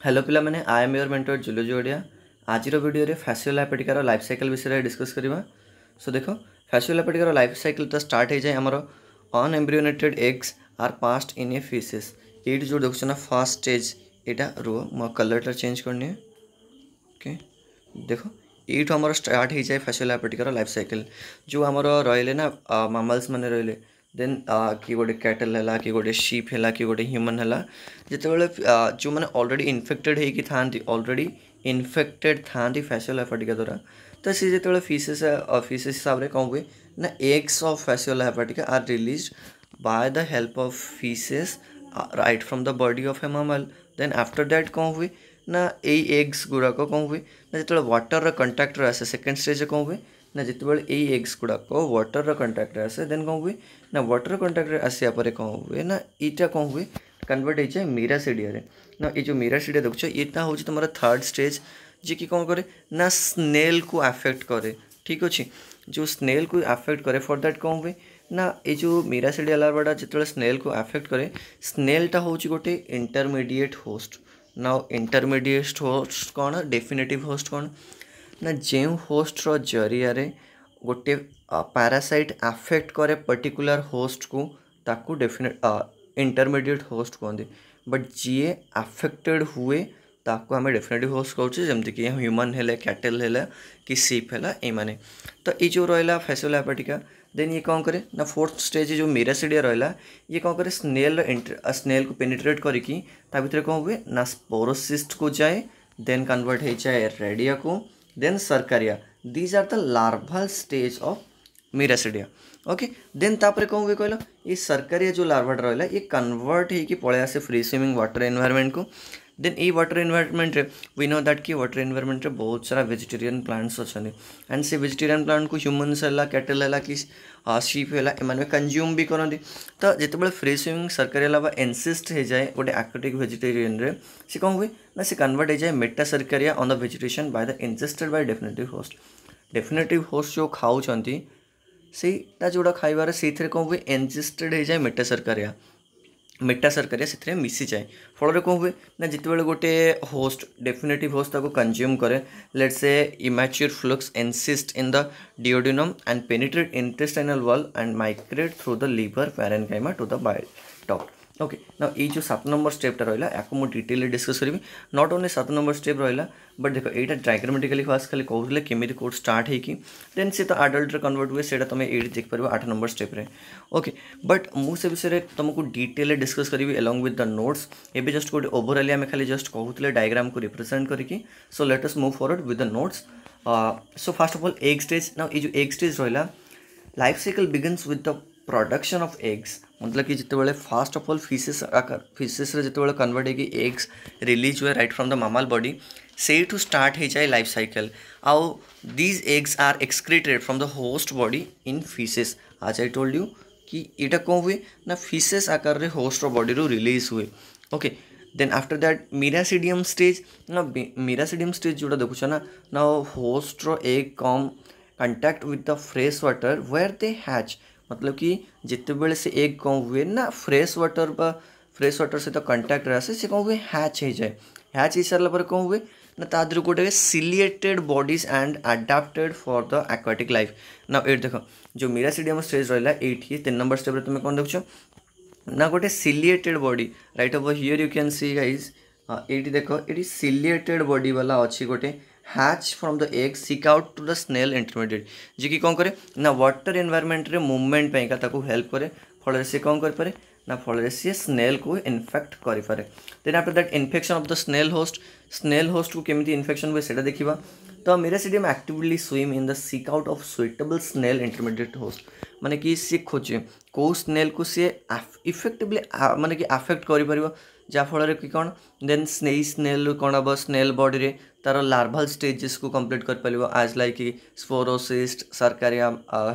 Hello पिला माने I am your mentor zoology Odia. आज वीडियो रे फैसियोलैपेटिकार लाइफ साइकिल विषय डिस्कस करवा। सो देखो फैसियोलैपेटिकार लाइफ साइकिल तो स्टार्ट हो जाए आमर unembryonated eggs are passed in a faeces. ये जो देखुच ना फर्स्ट स्टेज यहाँ रुह मो कलरटा चेंज करनी। ओके देखो ये आमर स्टार्ट हो जाए फैसियोलैपेटिकार लाइफ साइकिल जो आमर रहिले ना मामल्स माने रहिले देन कि गोटे कैटल है कि गोटे शीप है कि गोटे ह्यूमन है जिते जो मैंने ऑलरेडी इन्फेक्टेड होगी था ऑलरेडी इन्फेक्टेड था फैसियोलैपेटिका द्वारा तो सी जो फीसेस फीसेस हिसाब से कौन हुए ना eggs of Fasciola hepatica are released by the help of faeces right from the body of a mammal. Then after that कौन हुए ना यही एग्स गुड़ाक कौन हुए ना जो वाटर कंटाक्ट आसे सेकेंड स्टेज कौन हुए ना जिते यही एग्स गुड़ाक वाटर कंटाक्ट आसे देन कौन हुए ना वाटर कंटाक्ट आसिया पर कौन हुए ना यहाँ कौन हुए कन्वर्ट हो जाए मीरासिडिया ना ये जो मीरासिडिया देखो यहाँ हूँ तुम थर्ड स्टेज जी कि कौन करे ना स्नेल को अफेक्ट करे। ठीक अच्छे जो स्नेल को अफेक्ट करे फॉर दैट कौन हुए ना ये जो मीरासिडिया लार्वाटा जो स्नेल को अफेक्ट करे स्नेलटा हूँ गोटे इंटरमीडिएट होस्ट ना इंटरमीडिएट होस्ट कौन डेफिनेटिव होस्ट कौन ना जो होस्ट रो जरिया गोटे पैरासाइट अफेक्ट करे पर्टिकुलर होस्ट को ताकू डेफिनेट इंटरमीडिएट होस्ट कहते बट जी अफेक्टेड हुए ताकू आम डेफिनेटिव होस्ट कहूँ जमती कि ह्यूमन है कैटल है कि सीप है ये माने तो ये जो रहा फैसियोलैपेटिका देन ये कौन करे ना फोर्थ स्टेज जो मीरासिडिया रहा ये कौन करे स्नेल को पेनिट्रेट करिकी भर कौन हुए ना स्पोरोसिस्ट को जाए देन कन्वर्ट हो जाए रेडिया को then cercariae these are the larval stage of miracidia. Okay then तापर कौन हुए कहल ये सर्कारिया जो लार्वाटा रहा ये कन्वर्ट होगी पलि आसे फ्री स्विमिंग वाटर एनवायरमेंट को। देन ये वाटर एनवायरमेंट रे वी नो दैट कि वाटर एनवायरमेंट रे बहुत सारा वेजिटेरियन प्लांट्स अच्छा एंड से वेजिटेरियन प्लांट को ह्यूमन्स है कैटल है कि शीप है एम कंज्यूम भी करती तो जिते फ्री स्विमिंग सर्कारिया एनसिस्ट हो जाए गोटे एक्वाटिक वेजिटेरियन रे से कौन हुए ना से कन्वर्ट हो जाए metacercariae on the vegetation by the ingested by definitive host. Definitive host जो खाऊँच से जोड़ा खाइबार से कौन हुए एनजेस्टेड हो जाए मेटा सर्कारिया से मिसी जाए फल कौन हुए ना जिते गोटे होस्ट डेफिनेटिव होस्ट ताको कंज्यूम करे let's say immature flukes encyst in the duodenum and penetrate intestinal wall and migrate through the liver parenchyma to the bile top. Okay ना ये जो 7 नंबर स्टेपटा रहा या मुझे डिटेल डिस्कस करी नॉट ओनली 7 नंबर स्टेप रहा बट देख यहाँ डायग्रामेटिकली फास्ट खाली कहते केमी कोड स्टार्ट होगी देन से तो आडल्ट कन्वर्ट हुए से तुम ये देखिपर 8 नंबर स्टेप रे। ओके बट मुझे विषय तुमको डिटेल डिस्कस करी अलॉन्ग विथ द नोट्स एबे जस्ट गोटे ओवरऑली आम खाली जस्ट कहते डायग्राम को रिप्रेजेंट करके so let us move forward with the notes. So first of all egg stage ना ये जो एग स्टेज रहा life cycle begins with the production of eggs मतलब कि जिते फास्ट ऑफ ऑल फीसेस जो कन्वर्ट होगी एग्स रिलीज हुए right from the mammal body से टू स्टार्ट हो जाए लाइफ साइकिल आउ these eggs are excreted from the host body in feces आज आई टोल्ड यू कि यहाँ कौन हुए ना फीसेस आकार रे होस्ट बॉडी रू रिलीज हुए। Okay then after that miracidium stage ना मीरासिडियम स्टेज जोड़ा देखुच ना होस्ट रो egg come contact with the fresh water where they hatch मतलब कि जिते बड़े से एग कौन हुए ना फ्रेश वाटर सहित कंटैक्ट आसे से कौन हुए हैच हो जाए हैच हो सारा कौन हुए ना तादर गोटे ciliated bodies and adapted for the aquatic life ना ये देख जो मीरासिडियम स्टेज रहा ये 3 नंबर स्टेप तुम कौन देखुच ना गोटे ciliated body right over here you can see guys ये देख ये सिलिएटेड बॉडी वाला अच्छी गोटे hatch from the egg seek out to the snail intermediate जी कि कौन करे ना वाटर एनवायरमेंट रे मूवमेंट पाइका ताको हेल्प करे फल से कौन करे ना फल से स्नेल को इन्फेक्ट करे। Then after that infection of the snail host को केमिति इन्फेक्शन हुए सेटा देखिबा तो miracidium actively swim in the seek out of suitable snail intermediate host माने कि सी खोजे कौ स्नेल को सी इफेक्टिवली माने कि अफेक्ट कर जाफल कि कौन देन स्नेल कौन हम स्नेल बॉडी रे तार लार्वाल स्टेजेस को कंप्लीट कर पार आज लाइक स्पोरोसिस्ट सर्कारिया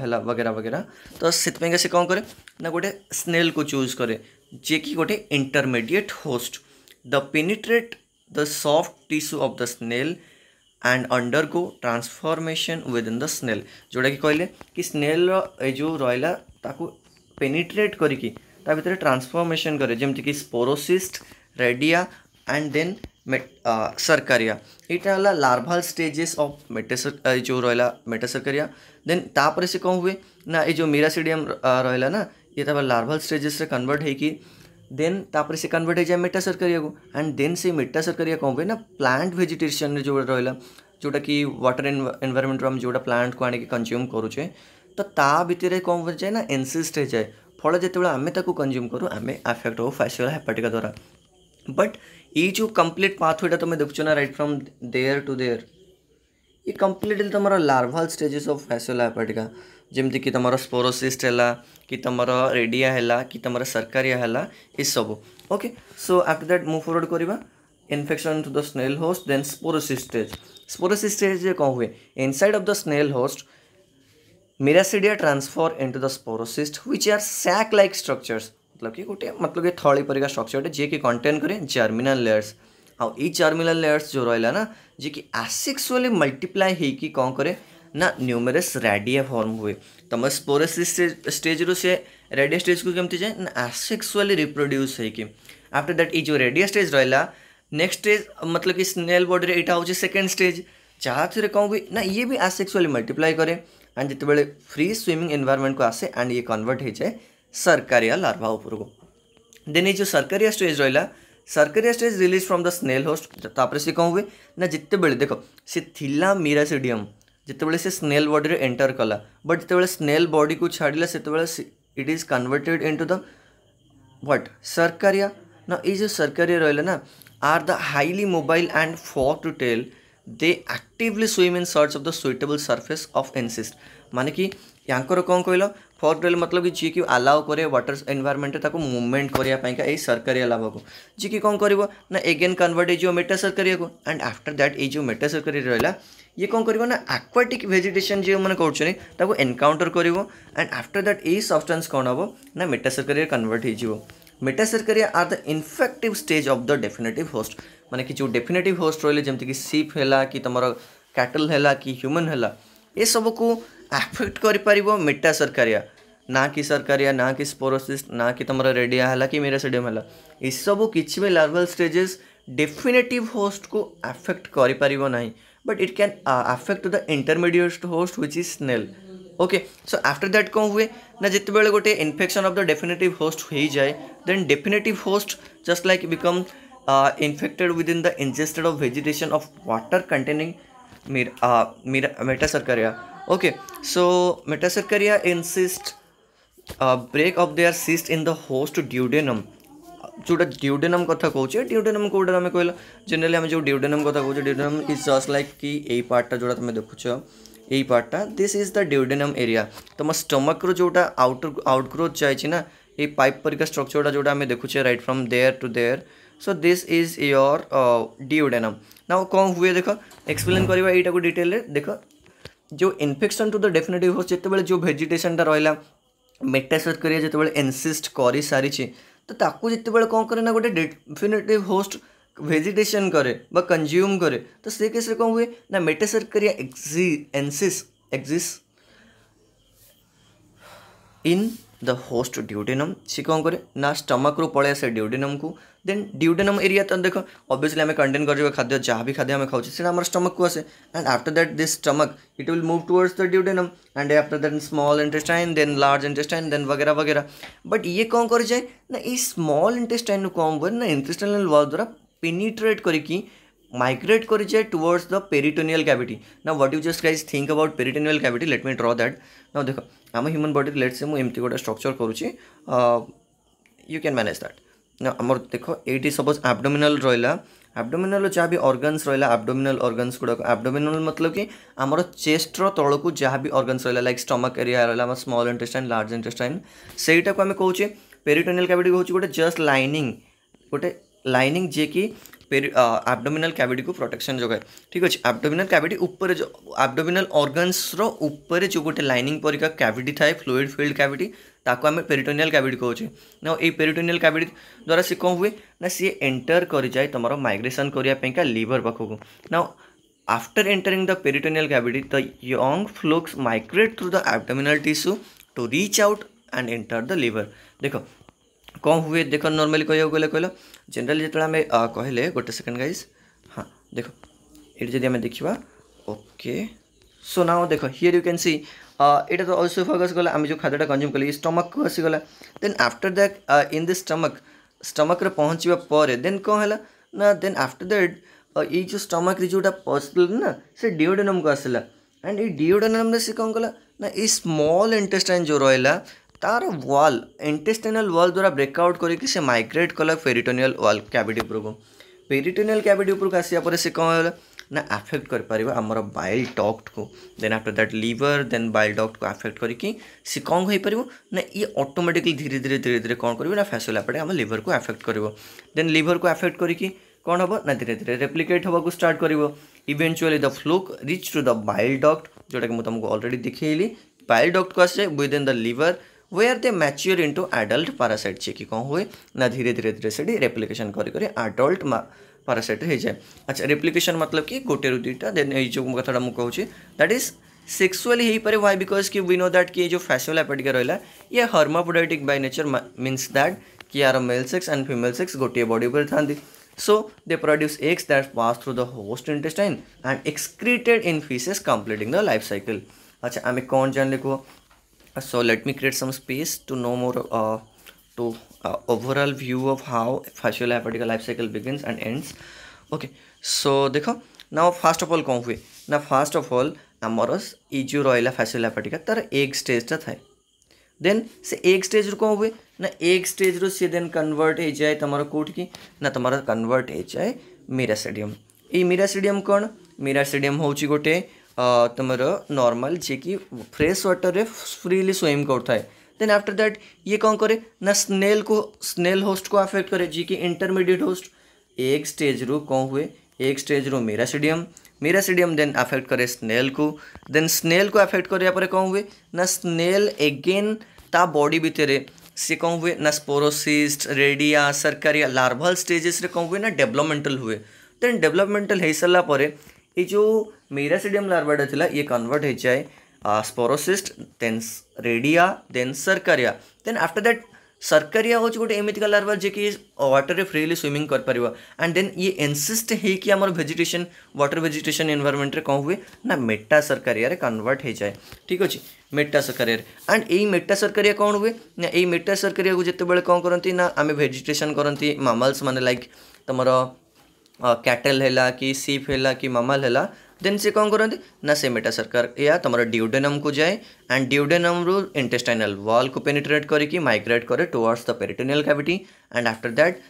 है वगैरह वगैरह तो से कौन करे ना गोटे स्नेल को चूज करे जे कि गोटे intermediate host the penetrate the soft tissue of the snail and undergo transformation within the snail जोड़ा कि कहले कि स्नेल जो रहा ताकू पेनिट्रेट करिकी ता भितर ट्रांसफॉर्मेशन करे जमती कि sporocyst redia and then cercaria यहाँ है लार्भाल स्टेजेस ऑफ मेटासर जो रहा मेटासरकारिया देन तापर से कौन हुए ना ये जो मीरासीडियम रहा ना ये लार्भाल स्टेजेस कन्वर्ट होगी देन तापर से कन्वर्ट हो जाए मेटासरकारिया को एंड देन से मेटासरकारिया कौन हुए ना प्लांट वेजिटेशन जो रहा जोटा कि वाटर एनवायरमेंट आम जोटा प्लांट को आने कंज्यूम करुचे तो ता भितर कौन हो जाए ना एनसिस्ट हो जाए फल जो आम कंज्यूम करूँ आम अफेक्ट हो फैसियोला हेपाटिका द्वारा बट ये जो कंप्लीट पाथवे तुम देखुच ना right from there to there ये कंप्लीटली तुम larval stages of Fasciola hepatica जमती कि तुम स्पोरोसिस्ट है कि तुम रेडिया है कि तुम सरकारिया है ये सब okay so after that move forward करवा infection to the snail host then sporocyst stage कौन हुए inside of the snail host miracidia transfer into the sporocyst which are sac like structures मतलब कि गोटे मतलब कि थली परिका स्ट्रक्चर जी कि कंटेन करे जर्मिनल लेयर्स आउ ई जर्मिनल लेयर्स जो रहा ना जी कि आसेक्सुअली मल्टीप्लाई होगी कौन करे ना न्यूमरस रेडिया फॉर्म हुए तुम स्पोरोसिस स्टेज रू से रेडिया स्टेज को केमती जाए ना आसेक्सुअली रिप्रोड्यूस होगी आफ्टर दैट ये जो रेडिया स्टेज रहा नेक्स्ट स्टेज मतलब कि स्नेल बॉडी यहाँ हूँ सेकेंड स्टेज जहाँ थे कौन हुए ना ये भी आसेक्सुअली मल्टीप्लाई करे एंड जिते फ्री स्विमिंग एनवायरमेंट को आसे एंड ये कन्वर्ट हो जाए सरकारिया लार्भा उपर को देन ये जो सरकारिया स्टेज रहा cercaria stage release from the snail host तापर से कौन हुए ना जिते बड़े देख सी थिला मीरासिडियम जिते से स्नेल बॉडी रे एंटर कला बट जिते स्नेल बॉडी को छाड़िला से it is converted into the what cercaria ना ये जो सरकारिया रहा ना are the highly mobile and for to tail they actively swim in search of the suitable surface of encyst माने कि यांकर कौन कहल फॉर टेल मतलब कि जी कि अलाउ करे वाटर एनवायरमेंट ताको मूवमेंट करने सरकारिया लाभ को जी कि कौन कर ना एगेन कन्वर्ट हो मेटासरकारिया को एंड आफ्टर दैट ये जो मेटासरकारिया रहा ये कौन कर ना एक्वाटिक वेजिटेशन जो मैंने कर एनकाउंटर कर एंड आफ्टर दैट ये सब्सटेंस कौन हम ना मेटासरकारिया कन्वर्ट हो metacercariae are the infective stage of the definitive host माने कि जो डेफिनेटिव होस्ट रही जमती कि सीप है कि तुम कैटल है कि ह्यूमन है ये सब को अफेक्ट कर मेटासरकारिया ना कि सरकारिया ना कि स्पोरोसिस्ट ना कि तुम रेडिया है कि मीरासिडियम है ये सब किसी भी लार्वल स्टेजेस डेफिनेटिव होस्ट को अफेक्ट कर ना but it can affect the intermediate host which is snail okay so after that कौन हुए ना जिते बड़े गोटे infection of the definitive host हो जाए then definitive host just like become infected within the ingested of vegetation of water containing metacercaria okay so metacercaria insist break of their cyst in the host duodenum जोटा duodenum कथा कहूचे duodenum code आम कहल generally आम जो duodenum कथा कहूचे duodenum is just like कि यही पार्टा जोटा तुम देखुच यही पार्टा this is the duodenum area तुम स्टमक रो जोटा आउटग्रोथ जाए ना ये पाइप परिका स्ट्रक्चर जोटा आम देखुचे right from there to there so this is your duodenum ना कौन हुए देख एक्सप्लेन करवा यहाँ को डिटेल देख जो infection to the definitive host जिते जो वेजिटेशनटा रहा मेटासरकारिया जिते एनसिस्ट कर सारी तो ताकू जिते कौन करे ना गोटे डेफिनेटिव होस्ट वेजिटेशन करे बा कंज्यूम करे तो से केस कौन हुए ना metacercaria exist in the host duodenum सी कौन करे ना स्टमक रू पड़े आसे ड्यूडेनम को देन ड्यूडेनम एरिया तो देख ऑब्वियसली आम कंटेन कर खाद्य जहाँ भी खाद्य आम खाऊँ से स्टमक को आसे and after that this stomach it will move towards the duodenum and after that small intestine then large intestine then वगैरह वगैरह बट ये कौन कर जाए ना ये स्मॉल इंटेस्टाइन कौन हुए ना इंटेस्टाइनल वॉल द्वारा पेनिट्रेट करके माइग्रेट कर जाए टुवर्ड्स द पेरिटोनियल कैविटी ना what you just guys think about peritoneal cavity let me draw that ना देख आम ह्यूमन बॉडी लेट से मुझे गोटे स्ट्रक्चर करुँची यू कैन मैनेज दैट ना आमर देख ये सपोज एब्डोमिनल रहा एब्डोमिनल जहाँ भी ऑर्गन्स रहा एब्डोमिनल ऑर्गन्स गुड़ाक एब्डोमिनल मतलब कि आमर चेस्टर तौक जहाँ भी ऑर्गन्स रहा लाइक स्टमक एरिया रहा स्मॉल इंटेस्टाइन लार्ज इंटेस्टाइन सेटा को आम कहे पेरिटोनियल कैविटी हूँ गोटे जस्ट लाइनिंग गोटे लाइनिंग जे कि एब्डोमिनल कैविटी को प्रोटेक्शन जगाए ठीक अच्छे एब्डोमिनल कैविटी ऊपर जो एब्डोमिनल ऑर्गन्स रो ऊपर जो गोटे लाइनिंग परिका कैविटी थाए फ्लूइड फिल्ड कैविटी ताको आम पेरिटोनियल कैविटी कहे ना ये पेरिटोनियल कैविटी द्वारा सी कौन हुए ना सी एंटर कर जाए तुम माइग्रेशन करने लिवर पाखक ना after entering the peritoneal cavity the young flukes migrate through the abdominal tissue to reach out and enter the liver देख कौन हुए देख नॉर्मली कह गले कहल जनरली जो आम कहले गोटे सेकेंड गाइज हाँ देख ये जब आम देखा ओके सो नाउ देख हियर यू कैन सी यहाँ तो ऑसोफेगस गला आम जो खाद्यटा कंज्यूम कले स्टमक को आसीगला then after that in the stomach रे पहुँचवा पर देन कौन है ना देन आफ्टर दैट ये जो स्टमक रे जोटा पसल ना से डिओडेनम को आसला एंड ये डिओडेनम से कौन कला ना ये स्मॉल इंटेस्टाइन जो रहा तार वॉल इंटेस्टाइनल वॉल द्वारा ब्रेकआउट करके से माइग्रेट कला पेरिटोनियल वॉल कैविटी उपरको पेरिटोनियल कैविटी उपरको आसिया पर से कौन है ना अफेक्ट कर पारिबा हमर बाइल डक्ट को then after that liver then bile duct को अफेक्ट करके सी कौन हो पारिबो ना ये ऑटोमेटिकली धीरे धीरे कौन करिवो ना फैसियोला एपेटिका हम लिवर को अफेक्ट करिवो देन लिवर को अफेक्ट करके कौन हम ना धीरे धीरे रेप्लिकेट होगा को स्टार्ट करिवो eventually the fluke reach to the bile duct जोटा कि मैं तुमको ऑलरेडी दिखेली बाइल डक्ट को आसे within the liver where they mature into adult parasite जे कि कौन हुए ना धीरे धीरे से रेप्लिकेशन करी एडल्ट पैरासाइट हो जाए अच्छा रेप्लिकेशन मतलब कि गोटे रु दुईटा देन ये जो कथा मुझे कहूँ दैट इज सेक्सुअली हो पारे व्हाई बिकज कि वी नो दैट कि जो फैसियोला एपेटिका रहा ये hermaphroditic by nature means that कि यार male sex and female sex गोटे बॉडी पर था so they produce eggs that pass through the host intestine and excreted in faeces completing the life cycle अच्छा आम कौन जान लिखो so let me create some space to know more to overall view of how fasciola hepatica life cycle begins and ends okay so देखो now first of all कौन हुए ना first of all आमर ये जो रहा fasciola hepatica तार egg stage था देन से एग स्टेज कौन हुए ना एग स्टेज रो सी देन कन्वर्ट हो जाए तुम कौट की ना तुम कन्वर्ट हो जाए मीरासीडियम ये मीरासीडियम कौन मीरासीडियम हूँ गोटे तुम नॉर्मल जे कि फ्रेश वाटर रे फ्रीली स्विम करता है देन आफ्टर दैट ये कौन करे ना स्नेल होस्ट को अफेक्ट करे जी कि इंटरमीडिएट होस्ट एक स्टेज रू कौन हुए एक स्टेज रू मीरासीडियम देन अफेक्ट करे स्नेल को देन स्नेल को अफेक्ट कराया पर कौन हुए ना स्नेल एगेन ता बॉडी भितर से कौन हुए ना sporocyst redia cercaria larval stages रे कौन हुए ना डेवलपमेंटल हुए देन डेवलपमेंटल हो सारा पर ये जो मीरासीडियम लार्वाटा थिला ये कन्वर्ट हो जाए sporocyst then redia then cercaria then after that cercaria हूँ गोटे एमतीका लार्वा जे कि वाटर रे फ्रीली स्विमिंग कर पारिबा एंड देन ये इनसिस्ट है कि आमर वेजिटेशन वाटर वेजिटेशन एनवायरनमेंट रे कौन हुए ना मेटा सरकारिया रे कन्वर्ट हो जाए ठीक अच्छे मेटा सरकारिया एंड यही मेटा सरकारिया कौन हुए ना यही मेटा सरकारिया को जिते बड़े कौन करती ना आम वेजिटेशन करती मामल्स माने लाइक तुमर कैटल है कि सीप है कि मामल है देन से कौन करते ना से मेटा सरकार या तुम डिओडेनम को जाए एंड डिओडेनम रू इंटेस्टाइनल वॉल को पेनिट्रेट करके माइग्रेट करे towards the peritoneal cavity and after that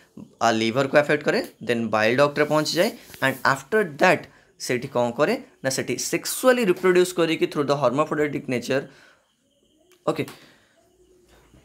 liver को अफेक्ट करे देन बाइल डक्ट पहुँच जाए एंड आफ्टर दैट से कौन करे ना से सेक्सुअली रिप्रोड्यूस करके through the हर्माफ्रोडाइटिक nature okay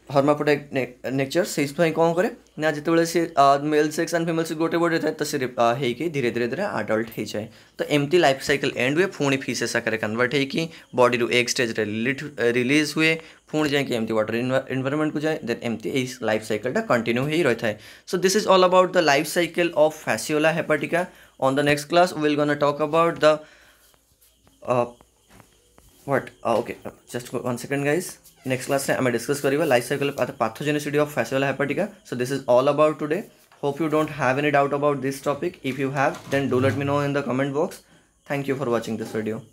हर्माफ्रोडाइटिक nature से कौन करे ना जिते से mail sex and female sex गोटे बॉडी था तो से धीरे धीरे एडल्ट हो जाए तो एमती लाइफ साइकिल एंड हुए पुणी फीसेस आकार कन्वर्ट होगी बॉडी रू एग स्टेज रिलीज हुए पुणी जाए एमती वाटर एनवायरनमेंट को जाए देन एमती लाइफ साइकिल कंटिन्यू हो रही है so this is all about the life cycle of Fasciola hepatica on the next class will gonna talk about the what okay just 1 second guys next class में discuss करिबा life cycle pathogenicity of Fasciola hepatica so this is all about today hope you don't have any doubt about this topic if you have then do let me know in the comment box thank you for watching this video